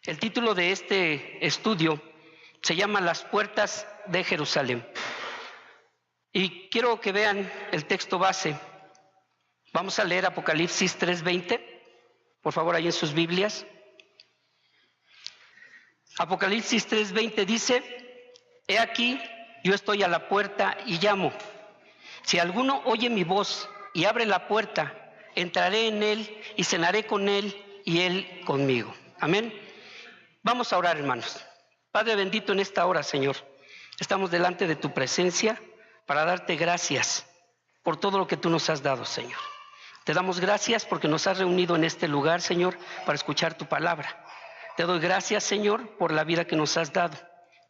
El título de este estudio se llama Las puertas de Jerusalén. Y quiero que vean el texto base. Vamos a leer Apocalipsis 3:20, por favor, ahí en sus Biblias. Apocalipsis 3:20 dice: He aquí, yo estoy a la puerta y llamo. Si alguno oye mi voz y abre la puerta, entraré en él y cenaré con él y él conmigo. Amén. Vamos a orar, hermanos. Padre bendito, en esta hora, Señor, estamos delante de tu presencia para darte gracias por todo lo que tú nos has dado, Señor. Te damos gracias porque nos has reunido en este lugar, Señor, para escuchar tu palabra. Te doy gracias, Señor, por la vida que nos has dado,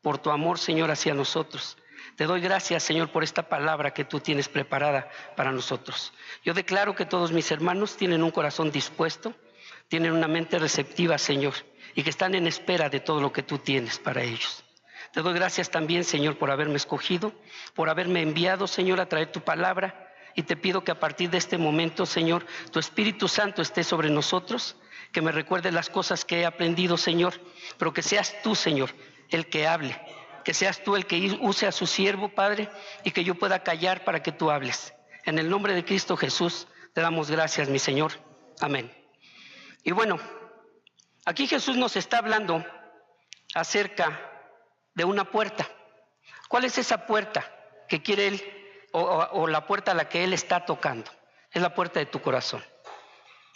por tu amor, Señor, hacia nosotros. Te doy gracias, Señor, por esta palabra que tú tienes preparada para nosotros. Yo declaro que todos mis hermanos tienen un corazón dispuesto, tienen una mente receptiva, Señor, y que están en espera de todo lo que tú tienes para ellos. Te doy gracias también, Señor, por haberme escogido, por haberme enviado, Señor, a traer tu palabra, y te pido que a partir de este momento, Señor, tu Espíritu Santo esté sobre nosotros, que me recuerde las cosas que he aprendido, Señor, pero que seas tú, Señor, el que hable, que seas tú el que use a su siervo, Padre, y que yo pueda callar para que tú hables. En el nombre de Cristo Jesús te damos gracias, mi Señor. Amén. Y bueno, aquí Jesús nos está hablando acerca de una puerta. ¿Cuál es esa puerta que quiere Él, o la puerta a la que Él está tocando? Es la puerta de tu corazón.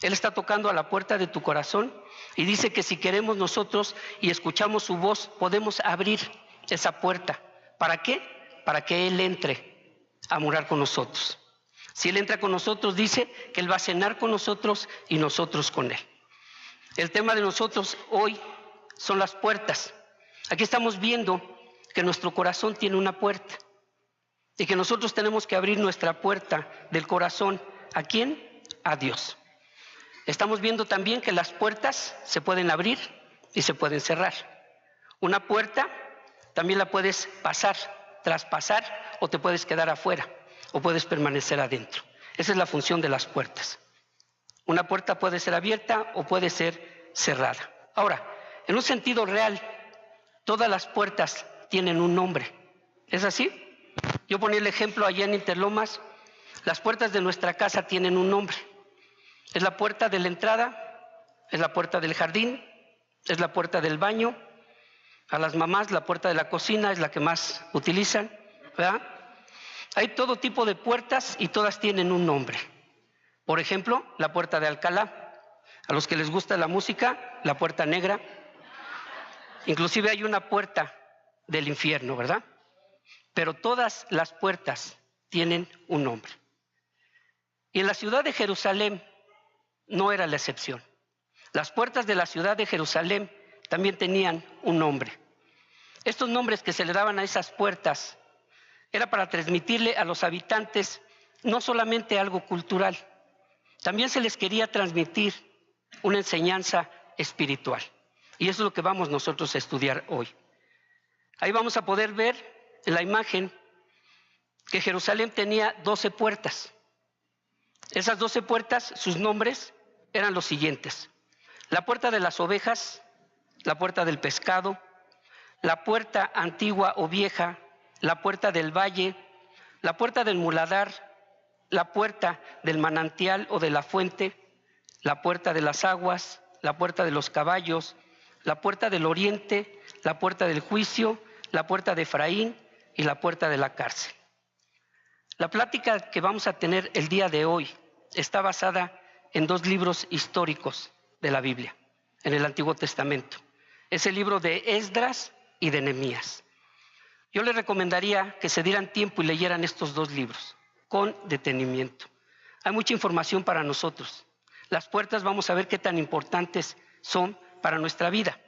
Él está tocando a la puerta de tu corazón y dice que si queremos nosotros y escuchamos su voz, podemos abrir esa puerta. ¿Para qué? Para que Él entre a morar con nosotros. Si Él entra con nosotros, dice que Él va a cenar con nosotros y nosotros con Él. El tema de nosotros hoy son las puertas. Aquí estamos viendo que nuestro corazón tiene una puerta y que nosotros tenemos que abrir nuestra puerta del corazón. ¿A quién? A Dios. Estamos viendo también que las puertas se pueden abrir y se pueden cerrar. Una puerta también la puedes pasar, traspasar, o te puedes quedar afuera o puedes permanecer adentro. Esa es la función de las puertas. Una puerta puede ser abierta o puede ser cerrada. Ahora, en un sentido real, todas las puertas tienen un nombre. ¿Es así? Yo ponía el ejemplo allá en Interlomas. Las puertas de nuestra casa tienen un nombre. Es la puerta de la entrada, es la puerta del jardín, es la puerta del baño. A las mamás la puerta de la cocina es la que más utilizan, ¿verdad? Hay todo tipo de puertas y todas tienen un nombre. Por ejemplo, la puerta de Alcalá. A los que les gusta la música, la puerta negra. Inclusive hay una puerta del infierno, ¿verdad? Pero todas las puertas tienen un nombre. Y en la ciudad de Jerusalén no era la excepción. Las puertas de la ciudad de Jerusalén también tenían un nombre. Estos nombres que se le daban a esas puertas era para transmitirle a los habitantes no solamente algo cultural, también se les quería transmitir una enseñanza espiritual. Y eso es lo que vamos nosotros a estudiar hoy. Ahí vamos a poder ver en la imagen que Jerusalén tenía 12 puertas. Esas 12 puertas, sus nombres eran los siguientes: la puerta de las ovejas, la puerta del pescado, la puerta antigua o vieja, la puerta del valle, la puerta del muladar, la puerta del manantial o de la fuente, la puerta de las aguas, la puerta de los caballos, la puerta del oriente, la puerta del juicio, la puerta de Efraín y la puerta de la cárcel. La plática que vamos a tener el día de hoy está basada en dos libros históricos de la Biblia, en el Antiguo Testamento. Es el libro de Esdras y de Nehemías. Yo les recomendaría que se dieran tiempo y leyeran estos dos libros con detenimiento. Hay mucha información para nosotros. Las puertas vamos a ver qué tan importantes son para nuestra vida.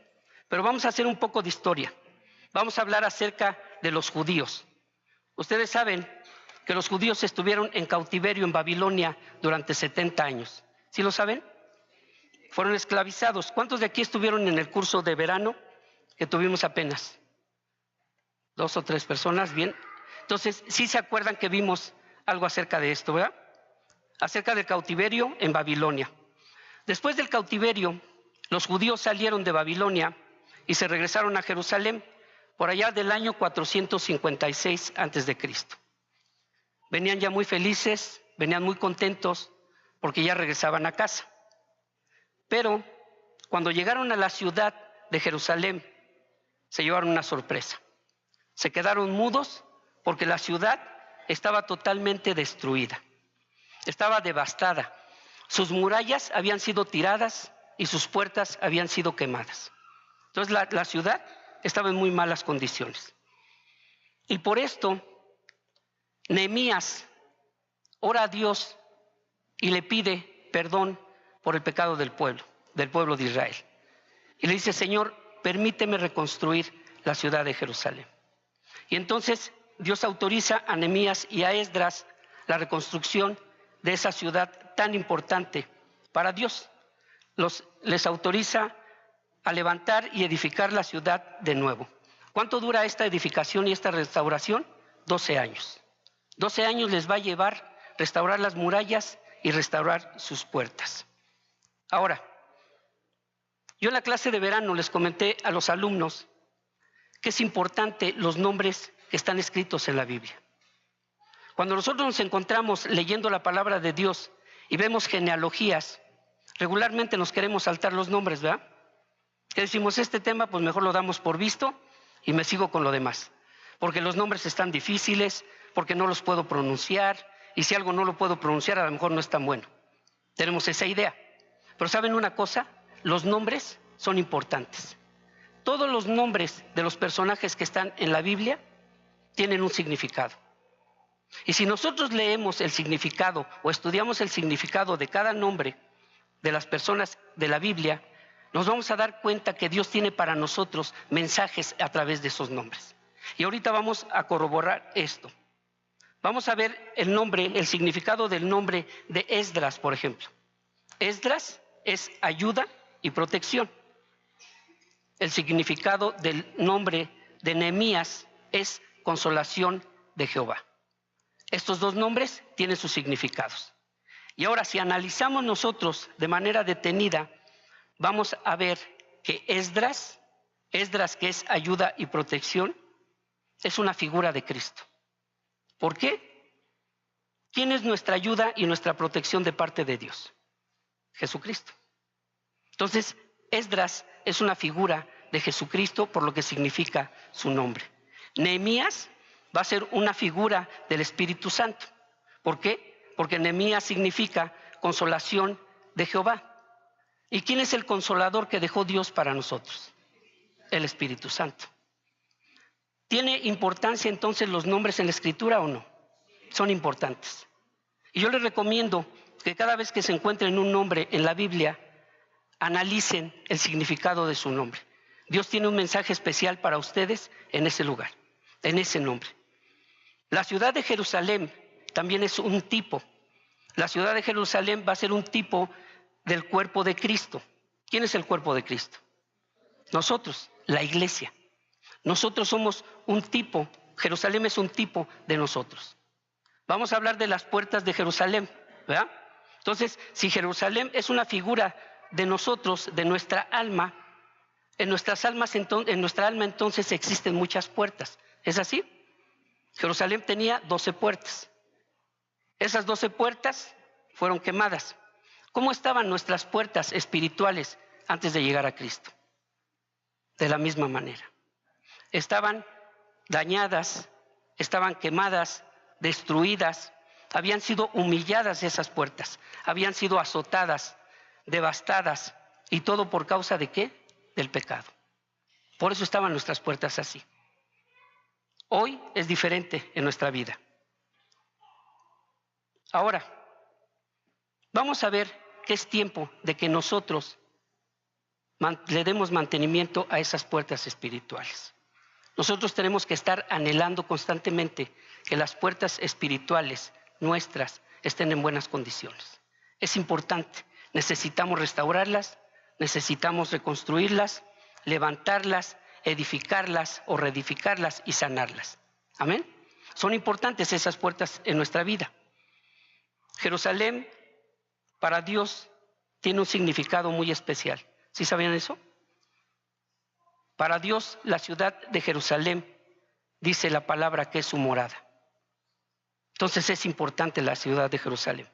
Pero vamos a hacer un poco de historia. Vamos a hablar acerca de los judíos. Ustedes saben que los judíos estuvieron en cautiverio en Babilonia durante 70 años. ¿Sí lo saben? Fueron esclavizados. ¿Cuántos de aquí estuvieron en el curso de verano que tuvimos apenas? 2 o 3 personas, bien. Entonces, sí se acuerdan que vimos algo acerca de esto, ¿verdad? Acerca del cautiverio en Babilonia. Después del cautiverio, los judíos salieron de Babilonia y se regresaron a Jerusalén por allá del año 456 antes de Cristo. Venían ya muy felices, venían muy contentos porque ya regresaban a casa. Pero cuando llegaron a la ciudad de Jerusalén, se llevaron una sorpresa. Se quedaron mudos porque la ciudad estaba totalmente destruida. Estaba devastada. Sus murallas habían sido tiradas y sus puertas habían sido quemadas. Entonces la ciudad estaba en muy malas condiciones. Y por esto, Nehemías ora a Dios y le pide perdón por el pecado del pueblo de Israel. Y le dice: Señor, permíteme reconstruir la ciudad de Jerusalén. Y entonces Dios autoriza a Nehemías y a Esdras la reconstrucción de esa ciudad tan importante para Dios. Les autoriza a levantar y edificar la ciudad de nuevo. ¿Cuánto dura esta edificación y esta restauración? 12 años. 12 años les va a llevar restaurar las murallas y restaurar sus puertas. Ahora, yo en la clase de verano les comenté a los alumnos que es importante los nombres que están escritos en la Biblia. Cuando nosotros nos encontramos leyendo la palabra de Dios y vemos genealogías, regularmente nos queremos saltar los nombres, ¿verdad? Que decimos, este tema pues mejor lo damos por visto y me sigo con lo demás. Porque los nombres están difíciles, porque no los puedo pronunciar, y si algo no lo puedo pronunciar, a lo mejor no es tan bueno. Tenemos esa idea. Pero ¿saben una cosa? Los nombres son importantes. Todos los nombres de los personajes que están en la Biblia tienen un significado. Y si nosotros leemos el significado o estudiamos el significado de cada nombre de las personas de la Biblia, nos vamos a dar cuenta que Dios tiene para nosotros mensajes a través de esos nombres. Y ahorita vamos a corroborar esto. Vamos a ver el significado del nombre de Esdras, por ejemplo. Esdras es ayuda y protección. El significado del nombre de Nehemías es consolación de Jehová. Estos dos nombres tienen sus significados. Y ahora, si analizamos nosotros de manera detenida, vamos a ver que Esdras, que es ayuda y protección, es una figura de Cristo. ¿Por qué? ¿Quién es nuestra ayuda y nuestra protección de parte de Dios? Jesucristo. Entonces, Esdras es una figura de Jesucristo por lo que significa su nombre. Nehemías va a ser una figura del Espíritu Santo. ¿Por qué? Porque Nehemías significa consolación de Jehová. ¿Y quién es el consolador que dejó Dios para nosotros? El Espíritu Santo. ¿Tiene importancia entonces los nombres en la Escritura o no? Son importantes. Y yo les recomiendo que cada vez que se encuentren un nombre en la Biblia, analicen el significado de su nombre. Dios tiene un mensaje especial para ustedes en ese lugar, en ese nombre. La ciudad de Jerusalén también es un tipo. La ciudad de Jerusalén va a ser un tipo del cuerpo de Cristo. ¿Quién es el cuerpo de Cristo? Nosotros, la iglesia. Nosotros somos un tipo, Jerusalén es un tipo de nosotros. Vamos a hablar de las puertas de Jerusalén, ¿verdad? Entonces, si Jerusalén es una figura de nosotros, de nuestra alma, en nuestra alma entonces existen muchas puertas. ¿Es así? Jerusalén tenía 12 puertas. Esas 12 puertas fueron quemadas. ¿Cómo estaban nuestras puertas espirituales antes de llegar a Cristo? De la misma manera. Estaban dañadas, estaban quemadas, destruidas, habían sido humilladas esas puertas, habían sido azotadas, devastadas, y todo por causa ¿de qué? Del pecado. Por eso estaban nuestras puertas así. Hoy es diferente en nuestra vida. Ahora, vamos a ver que es tiempo de que nosotros le demos mantenimiento a esas puertas espirituales. Nosotros tenemos que estar anhelando constantemente que las puertas espirituales nuestras estén en buenas condiciones. Es importante, necesitamos restaurarlas, necesitamos reconstruirlas, levantarlas, edificarlas o reedificarlas y sanarlas. Amén. Son importantes esas puertas en nuestra vida. Jerusalén para Dios tiene un significado muy especial. ¿Sí sabían eso? Para Dios, la ciudad de Jerusalén, dice la palabra que es su morada. Entonces es importante la ciudad de Jerusalén.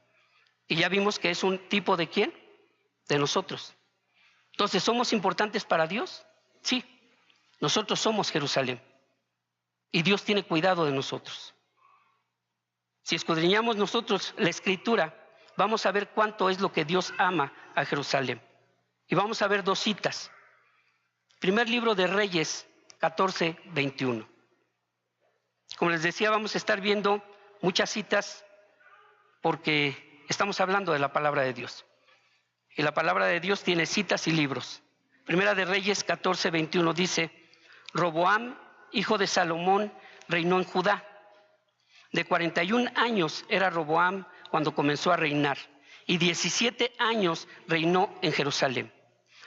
Y ya vimos que es un tipo de ¿quién? De nosotros. Entonces, ¿somos importantes para Dios? Sí, nosotros somos Jerusalén. Y Dios tiene cuidado de nosotros. Si escudriñamos nosotros la Escritura, vamos a ver cuánto es lo que Dios ama a Jerusalén. Y vamos a ver dos citas. Primer libro de Reyes, 14, 21. Como les decía, vamos a estar viendo muchas citas porque estamos hablando de la palabra de Dios. Y la palabra de Dios tiene citas y libros. Primera de Reyes 14, 21 dice: Roboam, hijo de Salomón, reinó en Judá. De 41 años era Roboam cuando comenzó a reinar, y 17 años reinó en Jerusalén,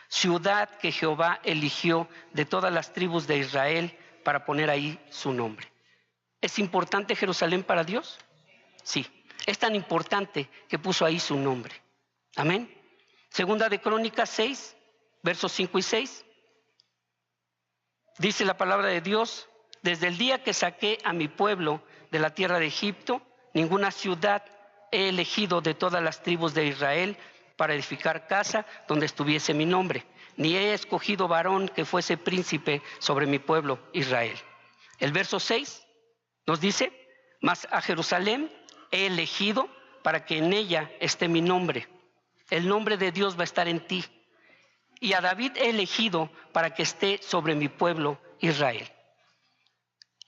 ciudad que Jehová eligió de todas las tribus de Israel para poner ahí su nombre. ¿Es importante Jerusalén para Dios? Sí, es tan importante que puso ahí su nombre. Amén. Segunda de Crónicas 6, versos 5 y 6. Dice la palabra de Dios: desde el día que saqué a mi pueblo de la tierra de Egipto, ninguna ciudad he elegido de todas las tribus de Israel para edificar casa donde estuviese mi nombre, ni he escogido varón que fuese príncipe sobre mi pueblo Israel. El verso 6 nos dice: mas a Jerusalén he elegido para que en ella esté mi nombre. El nombre de Dios va a estar en ti. Y a David he elegido para que esté sobre mi pueblo Israel.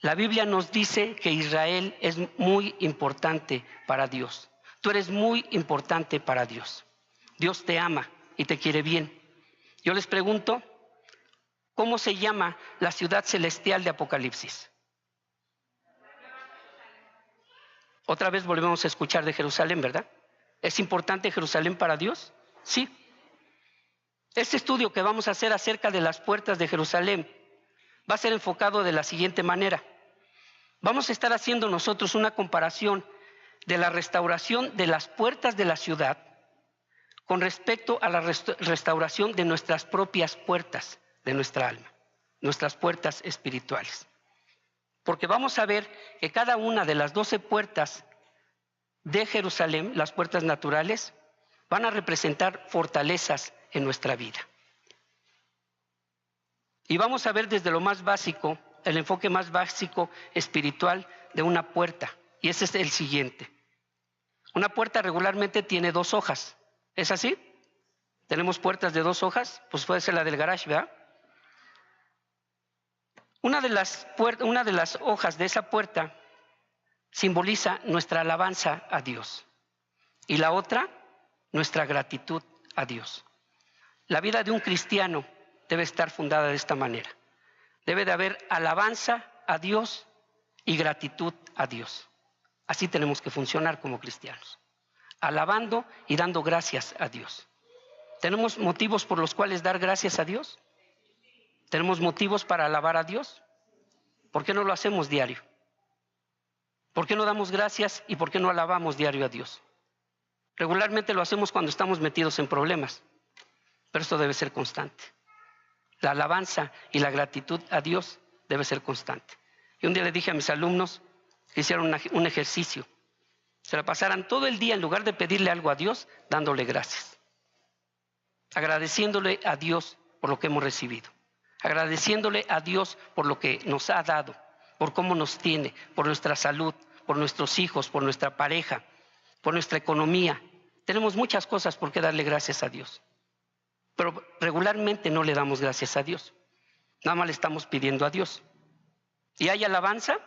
La Biblia nos dice que Israel es muy importante para Dios. Tú eres muy importante para Dios. Dios te ama y te quiere bien. Yo les pregunto, ¿cómo se llama la ciudad celestial de Apocalipsis? Otra vez volvemos a escuchar de Jerusalén, ¿verdad? ¿Es importante Jerusalén para Dios? Sí. Este estudio que vamos a hacer acerca de las puertas de Jerusalén va a ser enfocado de la siguiente manera. Vamos a estar haciendo nosotros una comparación de la restauración de las puertas de la ciudad con respecto a la restauración de nuestras propias puertas de nuestra alma, nuestras puertas espirituales. Porque vamos a ver que cada una de las 12 puertas de Jerusalén, las puertas naturales, van a representar fortalezas en nuestra vida. Y vamos a ver desde lo más básico, el enfoque más básico espiritual de una puerta. Y ese es el siguiente. Una puerta regularmente tiene 2 hojas. ¿Es así? ¿Tenemos puertas de 2 hojas? Pues puede ser la del garage, ¿verdad? Una de las hojas de esa puerta simboliza nuestra alabanza a Dios. Y la otra, nuestra gratitud a Dios. La vida de un cristiano debe estar fundada de esta manera. Debe de haber alabanza a Dios y gratitud a Dios. Así tenemos que funcionar como cristianos. Alabando y dando gracias a Dios. ¿Tenemos motivos por los cuales dar gracias a Dios? ¿Tenemos motivos para alabar a Dios? ¿Por qué no lo hacemos diario? ¿Por qué no damos gracias y por qué no alabamos diario a Dios? Regularmente lo hacemos cuando estamos metidos en problemas, pero esto debe ser constante. La alabanza y la gratitud a Dios debe ser constante. Y un día le dije a mis alumnos que hicieran un ejercicio. Se la pasaran todo el día, en lugar de pedirle algo a Dios, dándole gracias. Agradeciéndole a Dios por lo que hemos recibido. Agradeciéndole a Dios por lo que nos ha dado, por cómo nos tiene, por nuestra salud, por nuestros hijos, por nuestra pareja, por nuestra economía. Tenemos muchas cosas por qué darle gracias a Dios. Pero regularmente no le damos gracias a Dios. Nada más le estamos pidiendo a Dios. ¿Y hay alabanza?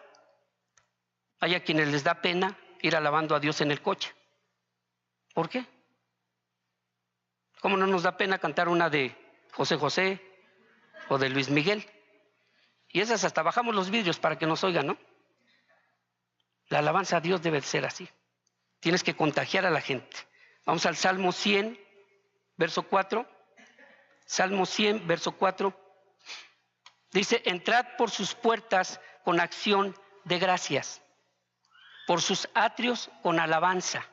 Hay a quienes les da pena ir alabando a Dios en el coche. ¿Por qué? ¿Cómo no nos da pena cantar una de José José o de Luis Miguel? Y esas hasta bajamos los vidrios para que nos oigan, ¿no? La alabanza a Dios debe ser así. Tienes que contagiar a la gente. Vamos al Salmo 100, verso 4. Salmo 100, verso 4. Dice: entrad por sus puertas con acción de gracias, por sus atrios con alabanza.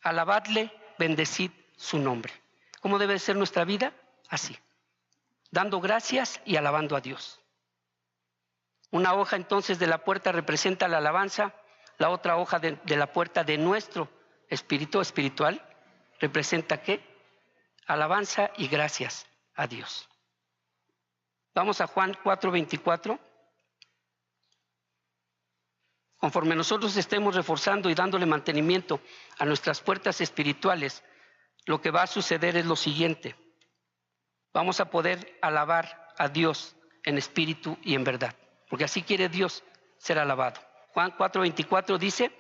Alabadle, bendecid su nombre. ¿Cómo debe ser nuestra vida? Así. dando gracias y alabando a Dios. Una hoja entonces de la puerta representa la alabanza, la otra hoja de la puerta de nuestro espíritu espiritual representa ¿qué? Alabanza y gracias a Dios. Vamos a Juan 4:24. Conforme nosotros estemos reforzando y dándole mantenimiento a nuestras puertas espirituales, lo que va a suceder es lo siguiente. Vamos a poder alabar a Dios en espíritu y en verdad, porque así quiere Dios ser alabado. Juan 4:24 dice,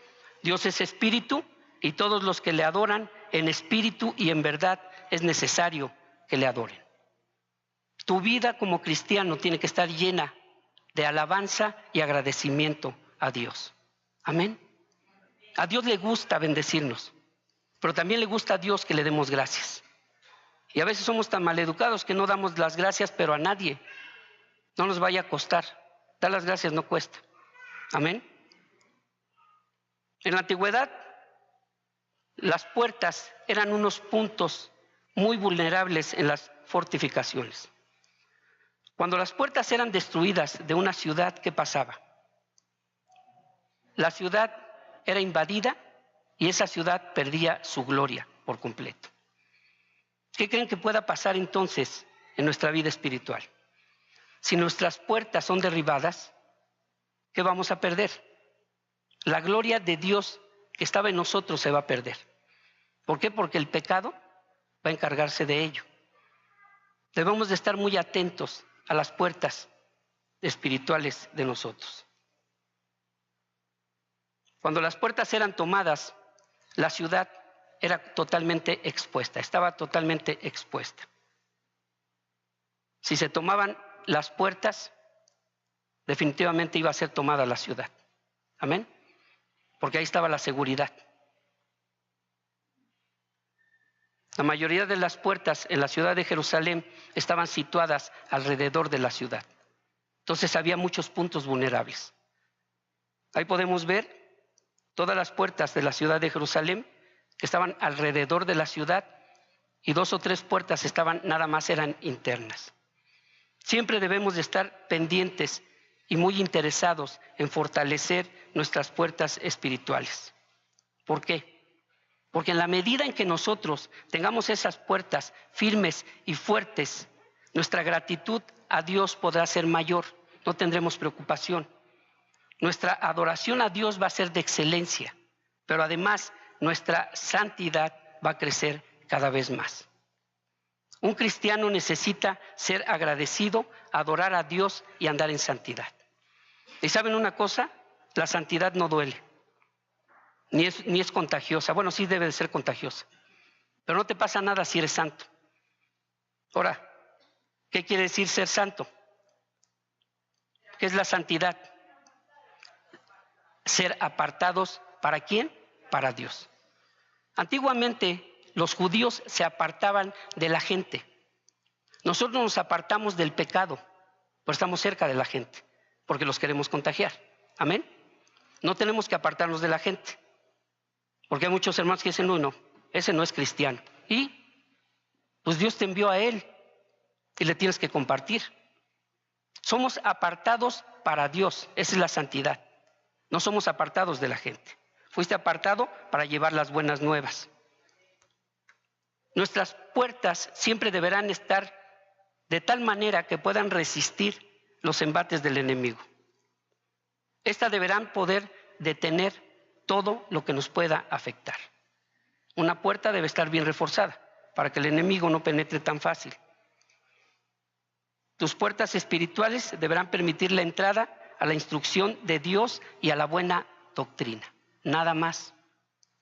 Dios es espíritu y todos los que le adoran en espíritu y en verdad es necesario que le adoren. Tu vida como cristiano tiene que estar llena de alabanza y agradecimiento a Dios. Amén. A Dios le gusta bendecirnos, pero también le gusta a Dios que le demos gracias. Y a veces somos tan maleducados que no damos las gracias, pero a nadie. No nos vaya a costar. Dar las gracias no cuesta. Amén. En la antigüedad, las puertas eran unos puntos muy vulnerables en las fortificaciones. Cuando las puertas eran destruidas de una ciudad, ¿qué pasaba? La ciudad era invadida y esa ciudad perdía su gloria por completo. ¿Qué creen que pueda pasar entonces en nuestra vida espiritual? Si nuestras puertas son derribadas, ¿qué vamos a perder? La gloria de Dios que estaba en nosotros se va a perder. ¿Por qué? Porque el pecado va a encargarse de ello. Debemos de estar muy atentos a las puertas espirituales de nosotros. Cuando las puertas eran tomadas, la ciudad era totalmente expuesta, estaba totalmente expuesta. Si se tomaban las puertas, definitivamente iba a ser tomada la ciudad. Amén. Porque ahí estaba la seguridad. La mayoría de las puertas en la ciudad de Jerusalén estaban situadas alrededor de la ciudad. Entonces había muchos puntos vulnerables. Ahí podemos ver todas las puertas de la ciudad de Jerusalén que estaban alrededor de la ciudad y 2 o 3 puertas eran internas. Siempre debemos de estar pendientes y muy interesados en fortalecer nuestras puertas espirituales. ¿Por qué? Porque en la medida en que nosotros tengamos esas puertas firmes y fuertes, nuestra gratitud a Dios podrá ser mayor, no tendremos preocupación. Nuestra adoración a Dios va a ser de excelencia, pero además nuestra santidad va a crecer cada vez más. Un cristiano necesita ser agradecido, adorar a Dios y andar en santidad. ¿Y saben una cosa? La santidad no duele, ni es contagiosa. Bueno, sí debe de ser contagiosa, pero no te pasa nada si eres santo. Ahora, ¿qué quiere decir ser santo? ¿Qué es la santidad? Ser apartados, ¿para quién? Para Dios. Antiguamente los judíos se apartaban de la gente. Nosotros nos apartamos del pecado, pero estamos cerca de la gente, porque los queremos contagiar. Amén. No tenemos que apartarnos de la gente, porque hay muchos hermanos que dicen, no, ese no es cristiano. Y pues Dios te envió a él y le tienes que compartir. Somos apartados para Dios, esa es la santidad. No somos apartados de la gente. Fuiste apartado para llevar las buenas nuevas. Nuestras puertas siempre deberán estar de tal manera que puedan resistir los embates del enemigo. Estas deberán poder detener todo lo que nos pueda afectar. Una puerta debe estar bien reforzada para que el enemigo no penetre tan fácil. Tus puertas espirituales deberán permitir la entrada a la instrucción de Dios y a la buena doctrina. Nada más,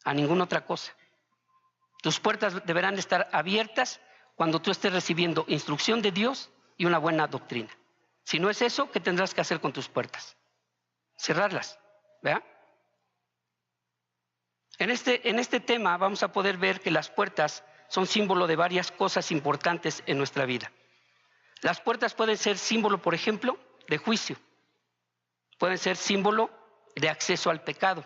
a ninguna otra cosa. Tus puertas deberán estar abiertas cuando tú estés recibiendo instrucción de Dios y una buena doctrina. Si no es eso, ¿qué tendrás que hacer con tus puertas? Cerrarlas, ¿verdad? En este tema vamos a poder ver que las puertas son símbolo de varias cosas importantes en nuestra vida. Las puertas pueden ser símbolo, por ejemplo, de juicio. Pueden ser símbolo de acceso al pecado.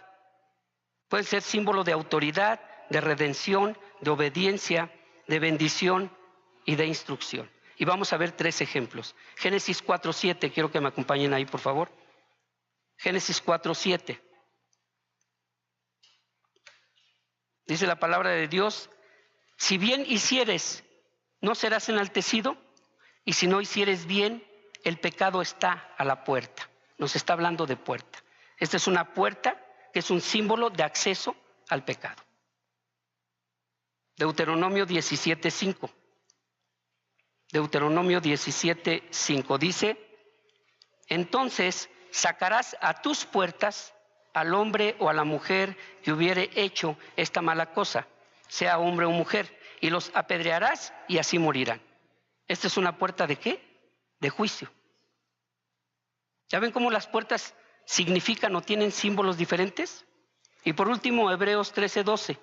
Pueden ser símbolo de autoridad, de redención, de obediencia, de bendición y de instrucción. Y vamos a ver 3 ejemplos. Génesis 4:7, quiero que me acompañen ahí, por favor. Génesis 4:7. Dice la palabra de Dios: si bien hicieres, no serás enaltecido, y si no hicieres bien, el pecado está a la puerta. Nos está hablando de puerta. Esta es una puerta que es un símbolo de acceso al pecado. Deuteronomio 17:5. Deuteronomio 17:5 dice: entonces sacarás a tus puertas al hombre o a la mujer que hubiere hecho esta mala cosa, sea hombre o mujer, y los apedrearás y así morirán. ¿Esta es una puerta de qué? De juicio. ¿Ya ven cómo las puertas significan o tienen símbolos diferentes? Y por último, Hebreos 13:12.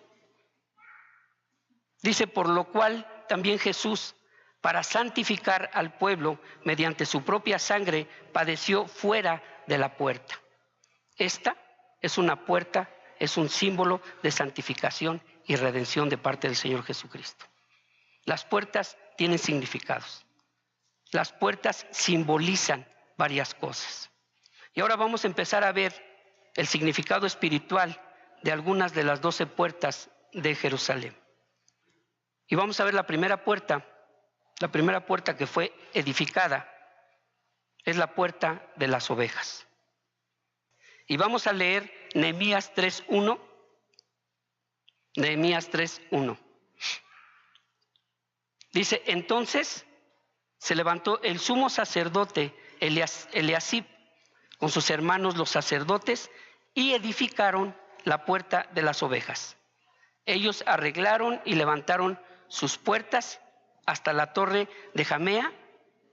Dice: por lo cual también Jesús, para santificar al pueblo mediante su propia sangre, padeció fuera de la puerta. Esta es una puerta, es un símbolo de santificación y redención de parte del Señor Jesucristo. Las puertas tienen significados. Las puertas simbolizan varias cosas. Y ahora vamos a empezar a ver el significado espiritual de algunas de las 12 puertas de Jerusalén. Y vamos a ver la primera puerta que fue edificada, es la puerta de las ovejas. Y vamos a leer Nehemías 3:1. Nehemías 3:1. Dice: entonces se levantó el sumo sacerdote Eliasib con sus hermanos los sacerdotes y edificaron la puerta de las ovejas. Ellos arreglaron y levantaron sus puertas hasta la torre de Jamea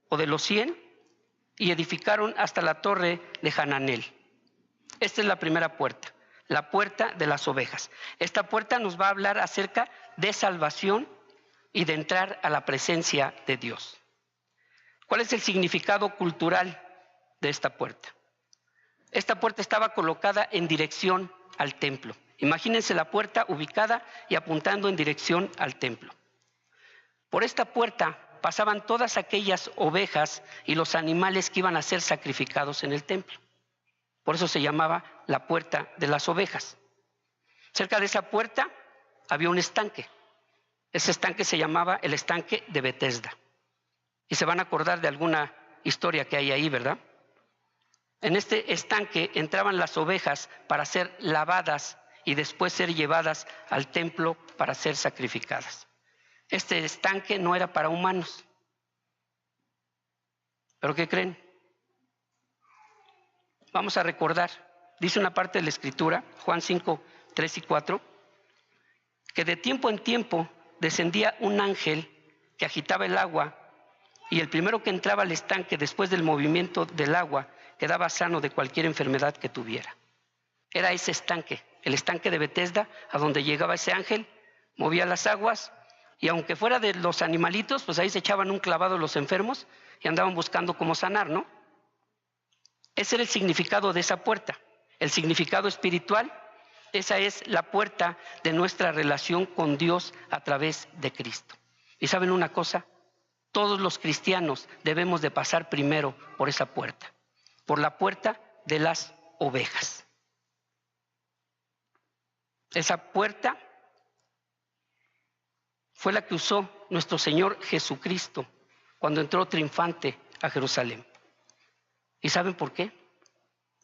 o de los 100 y edificaron hasta la torre de Hananel. Esta es la primera puerta, la puerta de las ovejas. Esta puerta nos va a hablar acerca de salvación y de entrar a la presencia de Dios. ¿Cuál es el significado cultural de esta puerta? Esta puerta estaba colocada en dirección al templo. Imagínense la puerta ubicada y apuntando en dirección al templo. Por esta puerta pasaban todas aquellas ovejas y los animales que iban a ser sacrificados en el templo. Por eso se llamaba la puerta de las ovejas. Cerca de esa puerta había un estanque. Ese estanque se llamaba el estanque de Betesda. Y se van a acordar de alguna historia que hay ahí, ¿verdad? En este estanque entraban las ovejas para ser lavadas y después ser llevadas al templo para ser sacrificadas. Este estanque no era para humanos. ¿Pero qué creen? Vamos a recordar, dice una parte de la Escritura, Juan 5:3-4, que de tiempo en tiempo descendía un ángel que agitaba el agua y el primero que entraba al estanque después del movimiento del agua quedaba sano de cualquier enfermedad que tuviera. Era ese estanque, el estanque de Betesda, a donde llegaba ese ángel, movía las aguas y aunque fuera de los animalitos, pues ahí se echaban un clavado los enfermos y andaban buscando cómo sanar, ¿no? Ese era el significado de esa puerta. El significado espiritual, esa es la puerta de nuestra relación con Dios a través de Cristo. ¿Y saben una cosa? Todos los cristianos debemos de pasar primero por esa puerta, por la puerta de las ovejas. Esa puerta fue la que usó nuestro Señor Jesucristo cuando entró triunfante a Jerusalén. ¿Y saben por qué?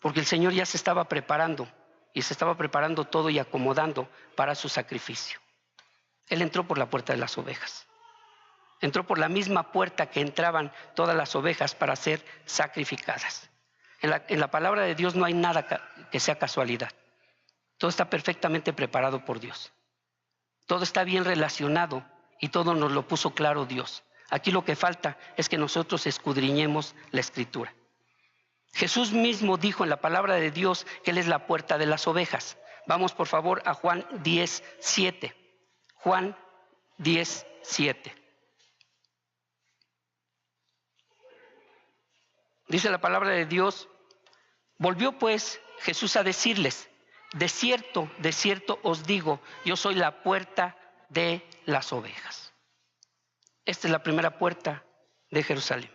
Porque el Señor ya se estaba preparando y se estaba preparando todo y acomodando para su sacrificio. Él entró por la puerta de las ovejas. Entró por la misma puerta que entraban todas las ovejas para ser sacrificadas. En la palabra de Dios no hay nada que sea casualidad. Todo está perfectamente preparado por Dios. Todo está bien relacionado y todo nos lo puso claro Dios. Aquí lo que falta es que nosotros escudriñemos la Escritura. Jesús mismo dijo en la palabra de Dios que Él es la puerta de las ovejas. Vamos por favor a Juan 10:7. Juan 10:7. Dice la palabra de Dios: volvió pues Jesús a decirles: de cierto os digo, yo soy la puerta de las ovejas. Esta es la primera puerta de Jerusalén.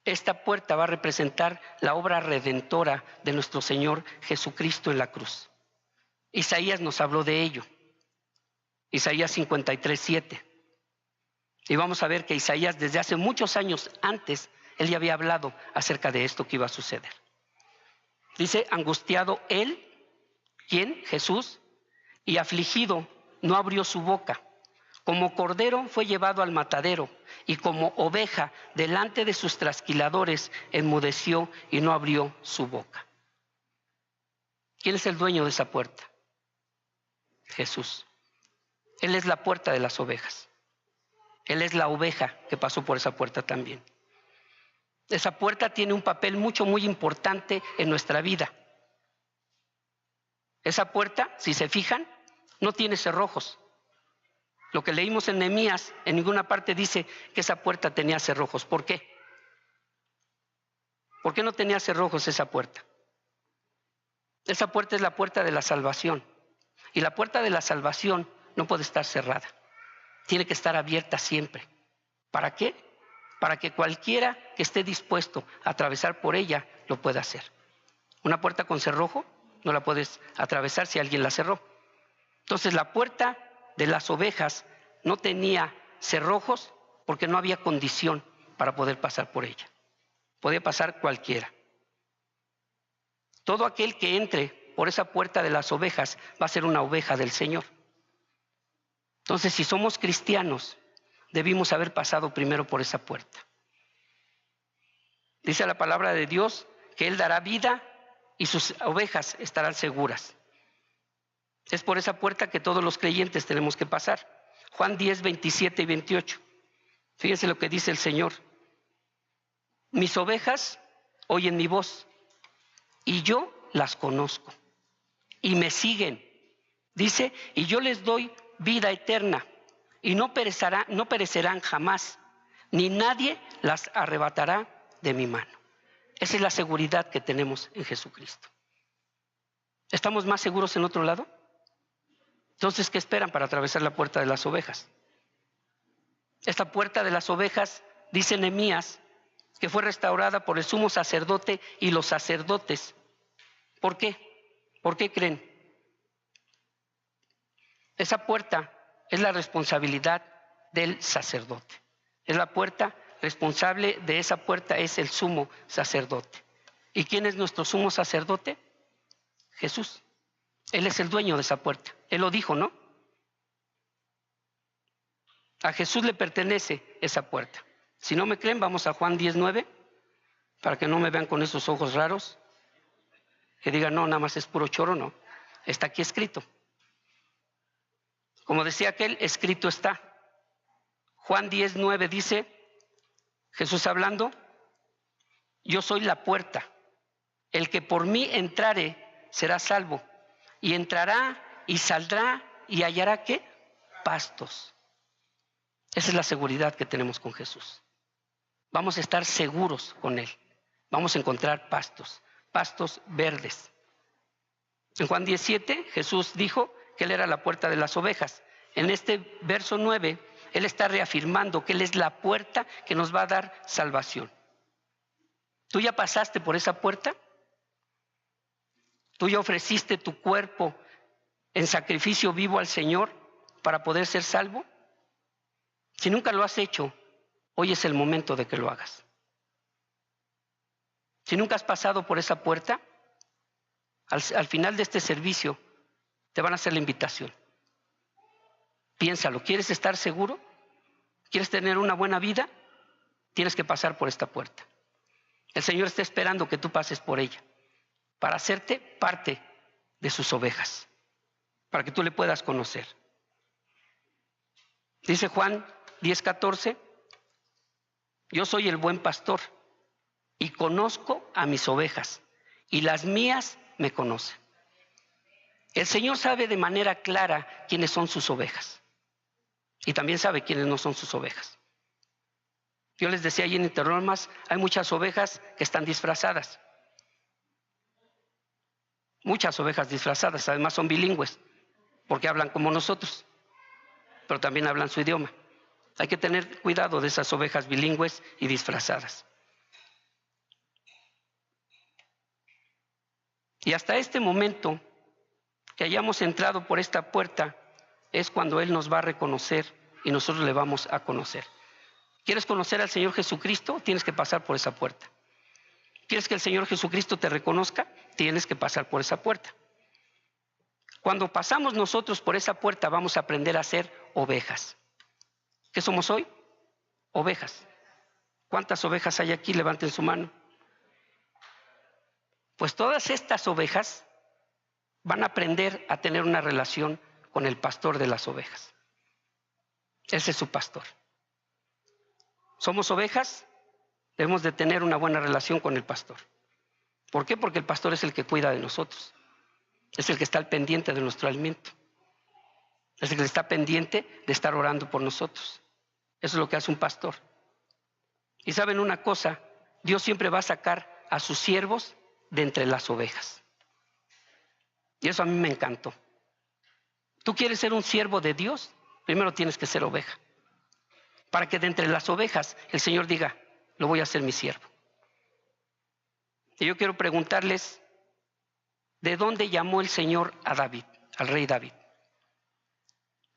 Esta puerta va a representar la obra redentora de nuestro Señor Jesucristo en la cruz. Isaías nos habló de ello. Isaías 53:7. Y vamos a ver que Isaías desde hace muchos años antes, él ya había hablado acerca de esto que iba a suceder. Dice, angustiado él, ¿quién? Jesús, y afligido, no abrió su boca. Como cordero fue llevado al matadero, y como oveja delante de sus trasquiladores enmudeció y no abrió su boca. ¿Quién es el dueño de esa puerta? Jesús. Él es la puerta de las ovejas. Él es la oveja que pasó por esa puerta también. Esa puerta tiene un papel muy importante en nuestra vida. Esa puerta, si se fijan, no tiene cerrojos. Lo que leímos en Nehemías, en ninguna parte dice que esa puerta tenía cerrojos. ¿Por qué? ¿Por qué no tenía cerrojos esa puerta? Esa puerta es la puerta de la salvación. Y la puerta de la salvación no puede estar cerrada. Tiene que estar abierta siempre. ¿Para qué? Para que cualquiera que esté dispuesto a atravesar por ella lo pueda hacer. Una puerta con cerrojo no la puedes atravesar si alguien la cerró. Entonces la puerta de las ovejas no tenía cerrojos porque no había condición para poder pasar por ella. Podía pasar cualquiera. Todo aquel que entre por esa puerta de las ovejas va a ser una oveja del Señor. Entonces, si somos cristianos, debimos haber pasado primero por esa puerta. Dice la palabra de Dios que Él dará vida y sus ovejas estarán seguras. Es por esa puerta que todos los creyentes tenemos que pasar. Juan 10, 27 y 28. Fíjense lo que dice el Señor. Mis ovejas oyen mi voz y yo las conozco y me siguen. Dice, y yo les doy vida eterna y no perecerán jamás, ni nadie las arrebatará de mi mano. Esa es la seguridad que tenemos en Jesucristo. ¿Estamos más seguros en otro lado? Entonces, ¿qué esperan para atravesar la puerta de las ovejas? Esta puerta de las ovejas, dice Nehemías, que fue restaurada por el sumo sacerdote y los sacerdotes. ¿Por qué? ¿Por qué creen? Esa puerta es la responsabilidad del sacerdote. Es la puerta, responsable de esa puerta es el sumo sacerdote. ¿Y quién es nuestro sumo sacerdote? Jesús. Él es el dueño de esa puerta. Él lo dijo, ¿no? A Jesús le pertenece esa puerta. Si no me creen, vamos a Juan 10:9, para que no me vean con esos ojos raros, que digan, no, nada más es puro choro, no. Está aquí escrito. Como decía aquel, escrito está. Juan 10:9 dice, Jesús hablando, yo soy la puerta. El que por mí entrare será salvo. Y entrará y saldrá y hallará ¿qué? Pastos. Esa es la seguridad que tenemos con Jesús. Vamos a estar seguros con Él. Vamos a encontrar pastos, pastos verdes. En Juan 17, Jesús dijo que Él era la puerta de las ovejas. En este verso 9, Él está reafirmando que Él es la puerta que nos va a dar salvación. ¿Tú ya pasaste por esa puerta? ¿Tú ya ofreciste tu cuerpo en sacrificio vivo al Señor para poder ser salvo? Si nunca lo has hecho, hoy es el momento de que lo hagas. Si nunca has pasado por esa puerta, al final de este servicio te van a hacer la invitación. Piénsalo, ¿quieres estar seguro? ¿Quieres tener una buena vida? Tienes que pasar por esta puerta. El Señor está esperando que tú pases por ella para hacerte parte de sus ovejas, para que tú le puedas conocer. Dice Juan 10:14, yo soy el buen pastor y conozco a mis ovejas y las mías me conocen. El Señor sabe de manera clara quiénes son sus ovejas y también sabe quiénes no son sus ovejas. Yo les decía allí en Internormas, hay muchas ovejas que están disfrazadas. Muchas ovejas disfrazadas, además son bilingües, porque hablan como nosotros, pero también hablan su idioma. Hay que tener cuidado de esas ovejas bilingües y disfrazadas. Y hasta este momento que hayamos entrado por esta puerta es cuando Él nos va a reconocer y nosotros le vamos a conocer. ¿Quieres conocer al Señor Jesucristo? Tienes que pasar por esa puerta. ¿Quieres que el Señor Jesucristo te reconozca? Tienes que pasar por esa puerta. Cuando pasamos nosotros por esa puerta vamos a aprender a ser ovejas. ¿Qué somos hoy? Ovejas. ¿Cuántas ovejas hay aquí? Levanten su mano. Pues todas estas ovejas van a aprender a tener una relación con el pastor de las ovejas. Ese es su pastor. Somos ovejas, debemos de tener una buena relación con el pastor. ¿Por qué? Porque el pastor es el que cuida de nosotros. Es el que está al pendiente de nuestro alimento. Es el que está pendiente de estar orando por nosotros. Eso es lo que hace un pastor. Y saben una cosa, Dios siempre va a sacar a sus siervos de entre las ovejas. Y eso a mí me encantó. ¿Tú quieres ser un siervo de Dios? Primero tienes que ser oveja. Para que de entre las ovejas el Señor diga, lo voy a hacer mi siervo. Y yo quiero preguntarles, ¿de dónde llamó el Señor a David, al rey David?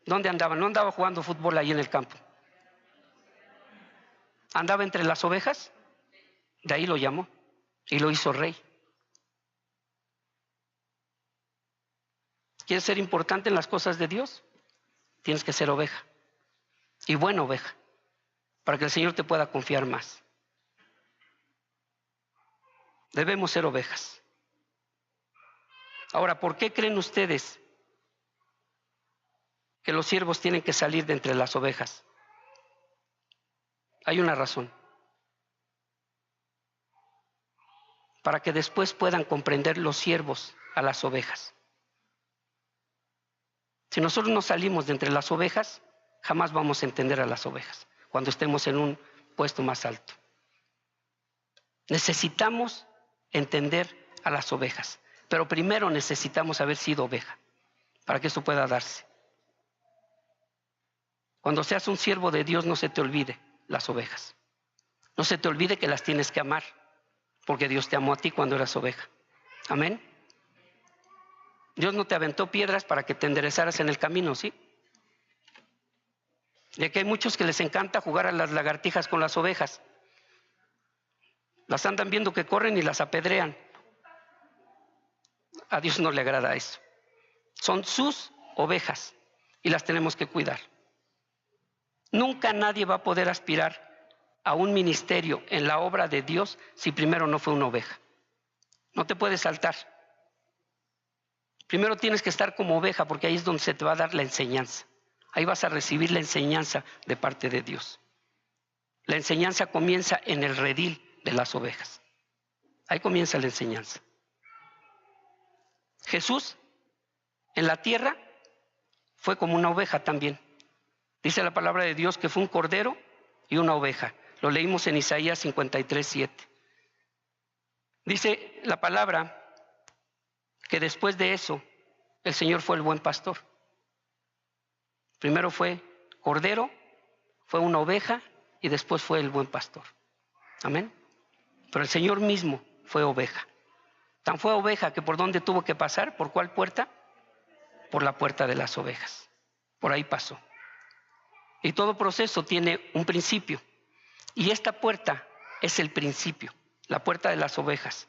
¿Dónde andaba? No andaba jugando fútbol ahí en el campo. ¿Andaba entre las ovejas? De ahí lo llamó y lo hizo rey. ¿Quieres ser importante en las cosas de Dios? Tienes que ser oveja. Y buena oveja. Para que el Señor te pueda confiar más. Debemos ser ovejas. Ahora, ¿por qué creen ustedes que los siervos tienen que salir de entre las ovejas? Hay una razón. Para que después puedan comprender los siervos a las ovejas. Si nosotros no salimos de entre las ovejas, jamás vamos a entender a las ovejas cuando estemos en un puesto más alto. Necesitamos entender a las ovejas, pero primero necesitamos haber sido oveja para que eso pueda darse. Cuando seas un siervo de Dios, no se te olvide las ovejas. No se te olvide que las tienes que amar, porque Dios te amó a ti cuando eras oveja. Amén. Dios no te aventó piedras para que te enderezaras en el camino, ¿sí? Y aquí hay muchos que les encanta jugar a las lagartijas con las ovejas. Las andan viendo que corren y las apedrean. A Dios no le agrada eso. Son sus ovejas y las tenemos que cuidar. Nunca nadie va a poder aspirar a un ministerio en la obra de Dios si primero no fue una oveja. No te puedes saltar. Primero tienes que estar como oveja porque ahí es donde se te va a dar la enseñanza. Ahí vas a recibir la enseñanza de parte de Dios. La enseñanza comienza en el redil de las ovejas. Ahí comienza la enseñanza. Jesús en la tierra fue como una oveja también. Dice la palabra de Dios que fue un cordero y una oveja. Lo leímos en Isaías 53:7. Dice la palabra que después de eso el Señor fue el buen pastor. Primero fue cordero, fue una oveja y después fue el buen pastor. Amén. Pero el Señor mismo fue oveja. Tan fue oveja que por dónde tuvo que pasar, ¿por cuál puerta? Por la puerta de las ovejas. Por ahí pasó. Y todo proceso tiene un principio. Y esta puerta es el principio, la puerta de las ovejas.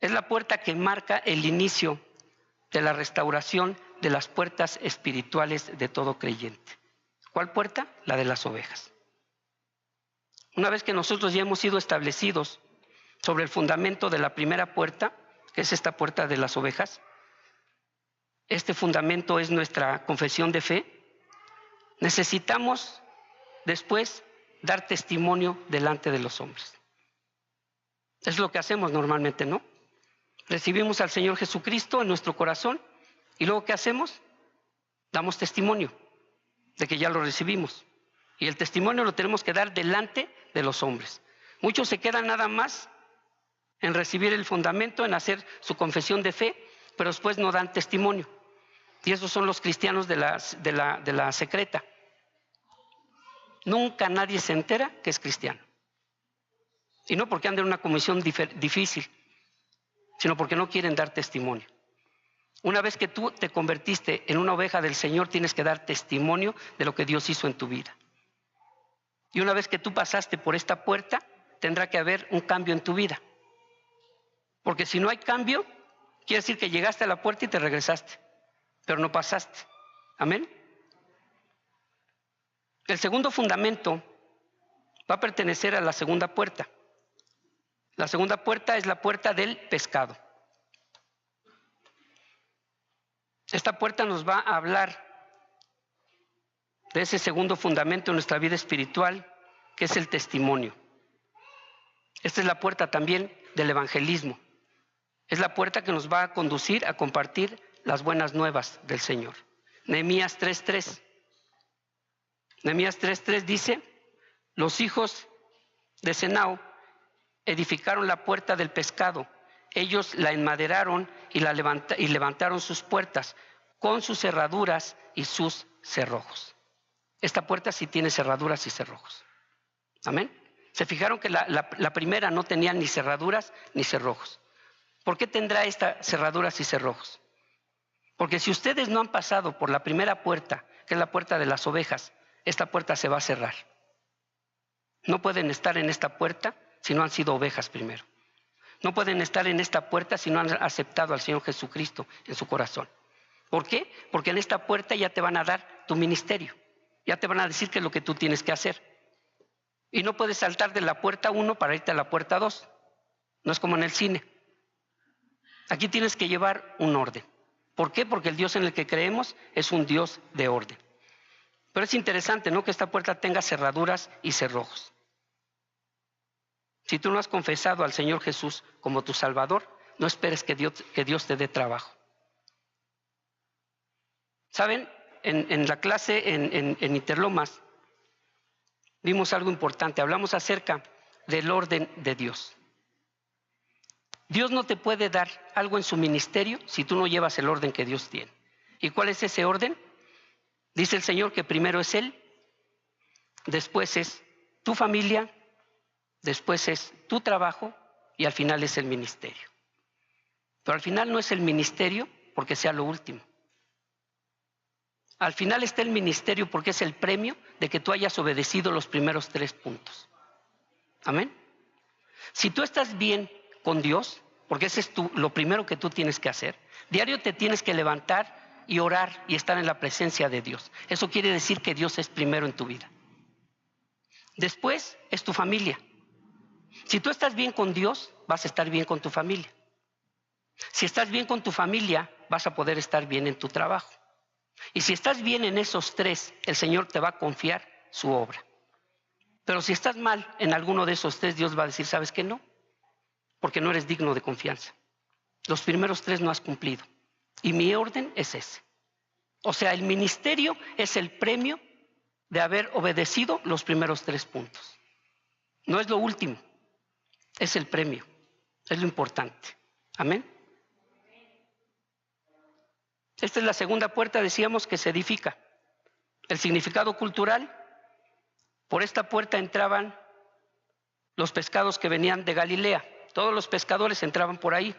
Es la puerta que marca el inicio de la restauración de las puertas espirituales de todo creyente. ¿Cuál puerta? La de las ovejas. Una vez que nosotros ya hemos sido establecidos sobre el fundamento de la primera puerta, que es esta puerta de las ovejas, este fundamento es nuestra confesión de fe, necesitamos después dar testimonio delante de los hombres. Es lo que hacemos normalmente, ¿no? Recibimos al Señor Jesucristo en nuestro corazón y luego ¿qué hacemos? Damos testimonio de que ya lo recibimos. Y el testimonio lo tenemos que dar delante de los hombres. Muchos se quedan nada más en recibir el fundamento, en hacer su confesión de fe, pero después no dan testimonio. Y esos son los cristianos de la secreta. Nunca nadie se entera que es cristiano. Y no porque ande en una comisión difícil, sino porque no quieren dar testimonio. Una vez que tú te convertiste en una oveja del Señor, tienes que dar testimonio de lo que Dios hizo en tu vida. Y una vez que tú pasaste por esta puerta, tendrá que haber un cambio en tu vida. Porque si no hay cambio, quiere decir que llegaste a la puerta y te regresaste, pero no pasaste. Amén. El segundo fundamento va a pertenecer a la segunda puerta. La segunda puerta es la puerta del pescado. Esta puerta nos va a hablar de ese segundo fundamento en nuestra vida espiritual, que es el testimonio. Esta es la puerta también del evangelismo. Es la puerta que nos va a conducir a compartir las buenas nuevas del Señor. Nehemías 3:3. Nehemías 3:3 dice: los hijos de Senao edificaron la puerta del pescado. Ellos la enmaderaron y levantaron sus puertas con sus cerraduras y sus cerrojos. Esta puerta sí tiene cerraduras y cerrojos. Amén. Se fijaron que la primera no tenía ni cerraduras ni cerrojos. ¿Por qué tendrá esta cerraduras y cerrojos? Porque si ustedes no han pasado por la primera puerta, que es la puerta de las ovejas, esta puerta se va a cerrar. No pueden estar en esta puerta si no han sido ovejas primero. No pueden estar en esta puerta si no han aceptado al Señor Jesucristo en su corazón. ¿Por qué? Porque en esta puerta ya te van a dar tu ministerio. Ya te van a decir qué es lo que tú tienes que hacer. Y no puedes saltar de la puerta 1 para irte a la puerta 2. No es como en el cine. Aquí tienes que llevar un orden. ¿Por qué? Porque el Dios en el que creemos es un Dios de orden. Pero es interesante, ¿no?, que esta puerta tenga cerraduras y cerrojos. Si tú no has confesado al Señor Jesús como tu Salvador, no esperes que Dios te dé trabajo. ¿Saben? En la clase en Interlomas vimos algo importante. Hablamos acerca del orden de Dios. Dios no te puede dar algo en su ministerio si tú no llevas el orden que Dios tiene. ¿Y cuál es ese orden? Dice el Señor que primero es Él, después es tu familia, después es tu trabajo y al final es el ministerio. Pero al final no es el ministerio porque sea lo último. Al final está el ministerio porque es el premio de que tú hayas obedecido los primeros 3 puntos. Amén. Si tú estás bien con Dios, porque ese es lo primero que tú tienes que hacer, diario te tienes que levantar y orar y estar en la presencia de Dios. Eso quiere decir que Dios es primero en tu vida. Después es tu familia. Si tú estás bien con Dios, vas a estar bien con tu familia. Si estás bien con tu familia, vas a poder estar bien en tu trabajo. Y si estás bien en esos 3, el Señor te va a confiar su obra. Pero si estás mal en alguno de esos 3, Dios va a decir: ¿sabes qué? No, porque no eres digno de confianza. Los primeros 3 no has cumplido. Y mi orden es ese. O sea, el ministerio es el premio de haber obedecido los primeros 3 puntos. No es lo último, es el premio, es lo importante. Amén. Esta es la segunda puerta, decíamos, que se edifica. El significado cultural: por esta puerta entraban los pescados que venían de Galilea. Todos los pescadores entraban por ahí.